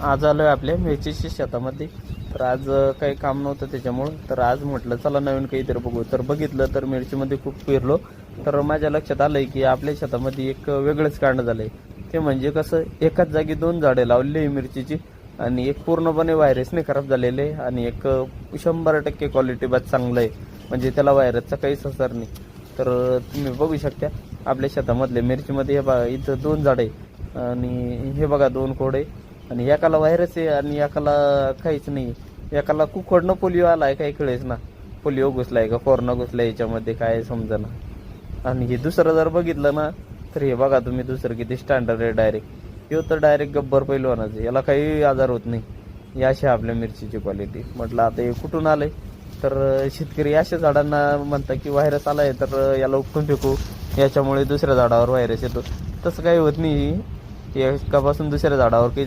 आज आलो आहे आपल्या मिरचीच्या शेतामध्ये. तर आज काही काम नव्हतं त्याच्यामुळं, तर आज म्हटलं चला नवीन काहीतरी बघू. तर बघितलं तर मिरचीमध्ये खूप फिरलो, तर माझ्या लक्षात आलं आहे की आपल्या शेतामध्ये एक वेगळंच कांड झालं आहे. ते म्हणजे कसं, एकाच जागी 2 झाडे लावलेली आहे मिरचीची, आणि एक पूर्णपणे व्हायरसने खराब झालेले आहे, आणि एक 100% क्वालिटी बात चांगलं आहे, म्हणजे त्याला व्हायरसचा काहीच असर नाही. तर तुम्ही बघू शकता आपल्या शेतामधल्या मिरचीमध्ये हे बघा, इथं 2 झाडं आहे, आणि हे बघा 2 खोडे, आणि एकाला व्हायरस आहे आणि एकाला काहीच नाही. एकाला कुकडनं पोलिओ आलाय काही कळेच ना, पोलिओ घुसलाय का कोरोना घुसलाय याच्यामध्ये काय समजना. आणि हे दुसरं जर बघितलं ना, तर हे बघा तुम्ही दुसरं किती स्टँडर्ड आहे डायरेक्ट. ह्यो तर डायरेक्ट गब्बर पैलवानाचं, याला काही आजार होत नाही. ही अशी आपल्या मिरचीची क्वालिटी. म्हटलं आता हे कुठून आलंय, तर शेतकरी अशा झाडांना म्हणतात की व्हायरस आलाय तर याला उपटून फेकू, याच्यामुळे दुसऱ्या झाडावर व्हायरस येतो. तसं काही होत नाही. एकापासून दुसऱ्या झाडावर काही